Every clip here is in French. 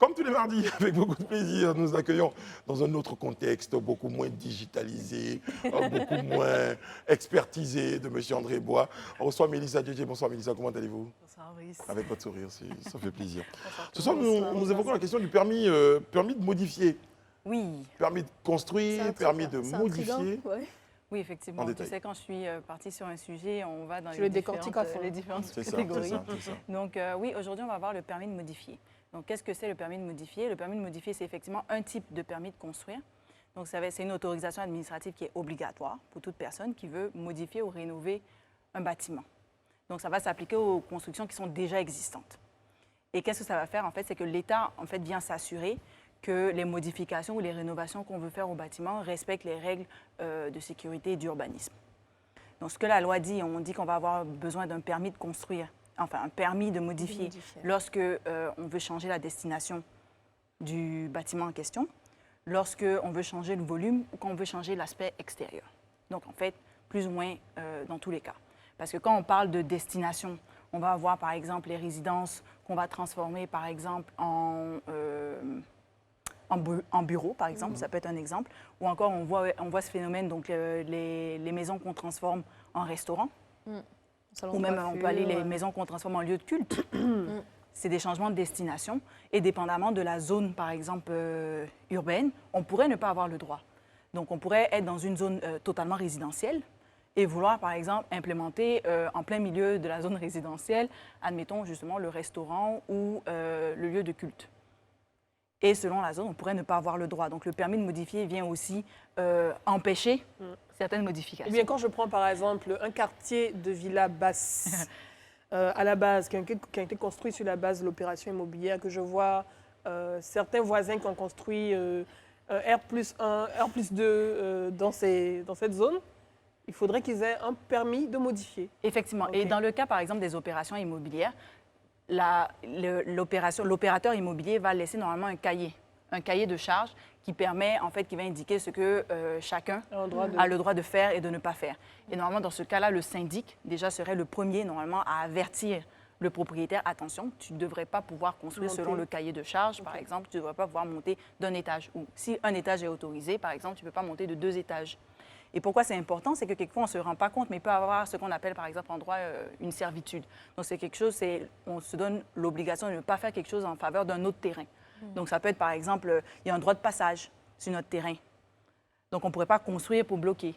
Comme tous les mardis, avec beaucoup de plaisir, nous accueillons dans un autre contexte, beaucoup moins digitalisé, beaucoup moins expertisé de M. André Bois. On reçoit Mélissa Djedje. Bonsoir Mélissa, comment allez-vous? Bonsoir Brice. Avec votre sourire, ça fait plaisir. Bonsoir. Ce soir, nous évoquons la question du permis de modifier. Oui. Permis de construire, permis de modifier. Ouais. Oui, effectivement. En Tu détail. sais, quand je suis partie sur un sujet, on va dans Tu le décortiques à fond. les différentes C'est ça, catégories. c'est ça. Donc oui, aujourd'hui, on va voir le permis de modifier. Donc qu'est-ce que c'est le permis de modifier? Le permis de modifier, c'est effectivement un type de permis de construire. Donc c'est une autorisation administrative qui est obligatoire pour toute personne qui veut modifier ou rénover un bâtiment. Donc ça va s'appliquer aux constructions qui sont déjà existantes. Et qu'est-ce que ça va faire? En fait, c'est que l'État en fait, vient s'assurer que les modifications ou les rénovations qu'on veut faire au bâtiment respectent les règles de sécurité et d'urbanisme. Donc, ce que la loi dit, on dit qu'on va avoir besoin d'un permis de construire, enfin un permis de modifier, lorsque on veut changer la destination du bâtiment en question, lorsque on veut changer le volume ou qu'on veut changer l'aspect extérieur. Donc, en fait, plus ou moins dans tous les cas. Parce que quand on parle de destination, on va avoir, par exemple, les résidences qu'on va transformer, par exemple, en bureau, par exemple, ça peut être un exemple. Ou encore, on voit ce phénomène, donc les maisons qu'on transforme en restaurant. Ou même, on peut aller les maisons qu'on transforme en lieu de culte. C'est des changements de destination. Et dépendamment de la zone, par exemple, urbaine, on pourrait ne pas avoir le droit. Donc, on pourrait être dans une zone totalement résidentielle et vouloir, par exemple, implémenter en plein milieu de la zone résidentielle, admettons justement le restaurant ou le lieu de culte. Et selon la zone, on pourrait ne pas avoir le droit. Donc, le permis de modifier vient aussi empêcher certaines modifications. Eh bien, quand je prends par exemple un quartier de villa basse, à la base, qui a été construit sur la base de l'opération immobilière, que je vois certains voisins qui ont construit R+1, R+2 dans cette zone, il faudrait qu'ils aient un permis de modifier. Effectivement. Okay. Et dans le cas, par exemple, des opérations immobilières, l'opérateur immobilier va laisser normalement un cahier de charge qui permet, en fait, qui va indiquer ce que chacun a le droit de faire et de ne pas faire. Et normalement, dans ce cas-là, le syndic, déjà, serait le premier, normalement, à avertir le propriétaire, attention, tu ne devrais pas pouvoir construire selon le cahier de charge, par exemple, tu ne devrais pas pouvoir monter d'un étage. Ou si un étage est autorisé, par exemple, tu ne peux pas monter de 2 étages. Et pourquoi c'est important? C'est que quelquefois, on ne se rend pas compte, mais il peut y avoir ce qu'on appelle, par exemple, en droit, une servitude. Donc, c'est quelque chose, on se donne l'obligation de ne pas faire quelque chose en faveur d'un autre terrain. Donc, ça peut être, par exemple, il y a un droit de passage sur notre terrain. Donc, on ne pourrait pas construire pour bloquer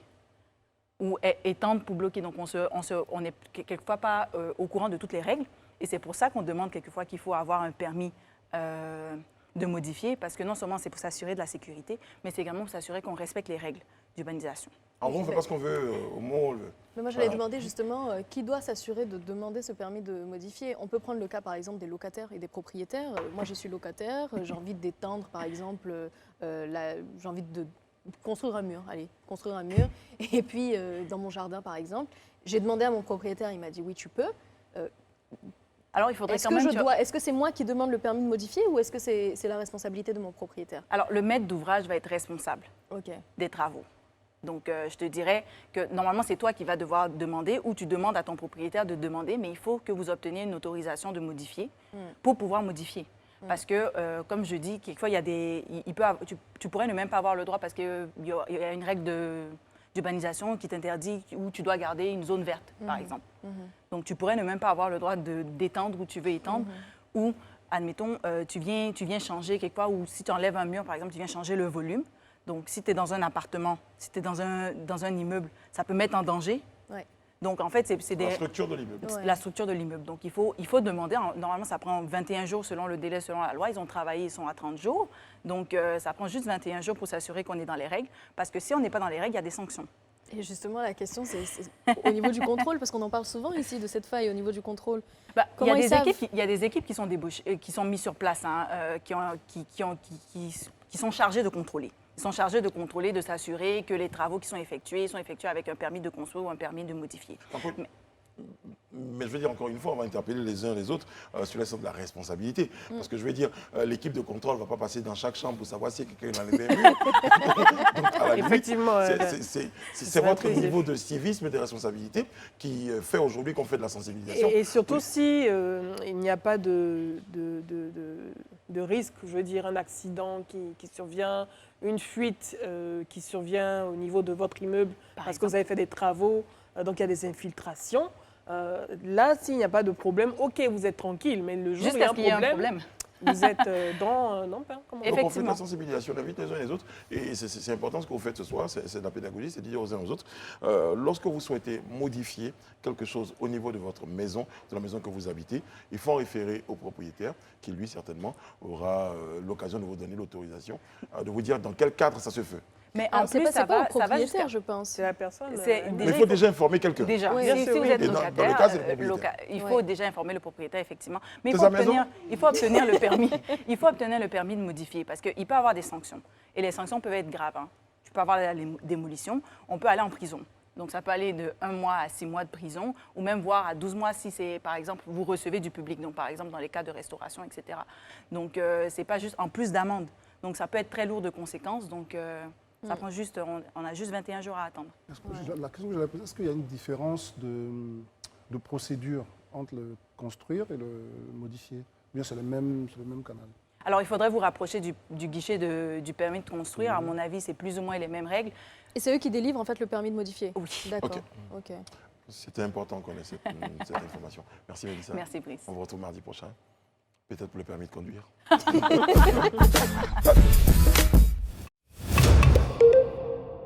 ou étendre pour bloquer. Donc, on n'est quelquefois pas au courant de toutes les règles. Et c'est pour ça qu'on demande quelquefois qu'il faut avoir un permis de modifier, parce que non seulement c'est pour s'assurer de la sécurité, mais c'est également pour s'assurer qu'on respecte les règles d'urbanisation. En gros, on ne fait pas ce qu'on veut au moment où on le veut. Mais moi, j'allais demander justement qui doit s'assurer de demander ce permis de modifier. On peut prendre le cas, par exemple, des locataires et des propriétaires. Moi, je suis locataire, j'ai envie d'étendre, par exemple, j'ai envie de construire un mur. Allez, construire un mur. Et puis, dans mon jardin, par exemple, j'ai demandé à mon propriétaire, il m'a dit « oui, tu peux ». Alors, il faudrait Est-ce que c'est moi qui demande le permis de modifier ou est-ce que c'est la responsabilité de mon propriétaire? Alors, le maître d'ouvrage va être responsable des travaux. Donc, je te dirais que normalement, c'est toi qui vas devoir demander ou tu demandes à ton propriétaire de demander, mais il faut que vous obteniez une autorisation de modifier pour pouvoir modifier. Parce que, comme je dis, quelquefois, tu pourrais ne même pas avoir le droit parce qu'il y a une règle d'urbanisation qui t'interdit où tu dois garder une zone verte, par exemple. Donc, tu pourrais ne même pas avoir le droit d'étendre où tu veux étendre ou, admettons, tu viens changer quelquefois ou si tu enlèves un mur, par exemple, tu viens changer le volume. Donc, si tu es dans un appartement, si tu es dans un immeuble, ça peut mettre en danger. Ouais. Donc, en fait, c'est la structure de l'immeuble. La structure de l'immeuble. Donc, il faut demander. Normalement, ça prend 21 jours selon le délai, selon la loi. Ils ont travaillé, ils sont à 30 jours. Donc, ça prend juste 21 jours pour s'assurer qu'on est dans les règles. Parce que si on n'est pas dans les règles, il y a des sanctions. Et justement, la question, c'est au niveau du contrôle, parce qu'on en parle souvent ici de cette faille au niveau du contrôle. Il y a des équipes qui sont débauchées, qui sont mises sur place, qui sont chargées de contrôler. Ils sont chargés de contrôler, de s'assurer que les travaux qui sont effectués avec un permis de construire ou un permis de modifier. Mais je veux dire, encore une fois, on va interpeller les uns les autres sur le sens de la responsabilité. Parce que je veux dire, l'équipe de contrôle ne va pas passer dans chaque chambre pour savoir si quelqu'un est dans les murs. Donc, à la limite, Effectivement, c'est votre niveau de civisme et de responsabilité qui fait aujourd'hui qu'on fait de la sensibilisation. Et surtout si il n'y a pas de risque, je veux dire un accident qui survient, une fuite qui survient au niveau de votre immeuble parce que vous avez fait des travaux, donc il y a des infiltrations. Là, s'il n'y a pas de problème, ok, vous êtes tranquille, mais le jour où il y a un problème, vous êtes dans... non, pas comment. Donc on fait de la sensibilisation, on invite les uns et les autres. Et c'est important ce que vous faites ce soir, c'est de la pédagogie, c'est de dire aux uns aux autres, lorsque vous souhaitez modifier quelque chose au niveau de votre maison, de la maison que vous habitez, il faut en référer au propriétaire qui, lui, certainement, aura l'occasion de vous donner l'autorisation, de vous dire dans quel cadre ça se fait. Mais en plus, ça va au ça va propriétaire, jusqu'à... je pense. C'est la personne. Mais il faut déjà informer quelqu'un. Déjà, Oui, si vous êtes Et dans locataire, le cas, c'est le propriétaire. il faut déjà informer le propriétaire, effectivement. Mais C'est sa maison? il faut obtenir le permis. Il faut obtenir le permis de modifier parce qu'il peut y avoir des sanctions. Et les sanctions peuvent être graves. Hein. Tu peux avoir la démolition, on peut aller en prison. Donc, ça peut aller de 1 mois à 6 mois de prison ou même voire à 12 mois si c'est, par exemple, vous recevez du public. Donc, par exemple, dans les cas de restauration, etc. Donc, ce n'est pas juste en plus d'amende. Donc, ça peut être très lourd de conséquences. Donc, ça prend juste, on a juste 21 jours à attendre. La question que j'allais poser, est-ce qu'il y a une différence de procédure entre le construire et le modifier? Ou bien c'est le même canal? Alors, il faudrait vous rapprocher du guichet du permis de construire. À mon avis, c'est plus ou moins les mêmes règles. Et c'est eux qui délivrent en fait le permis de modifier? Oui. D'accord. Ok. Ok. C'était important qu'on ait cette information. Merci, Mélissa. Merci, Brice. On vous retrouve mardi prochain. Peut-être pour le permis de conduire.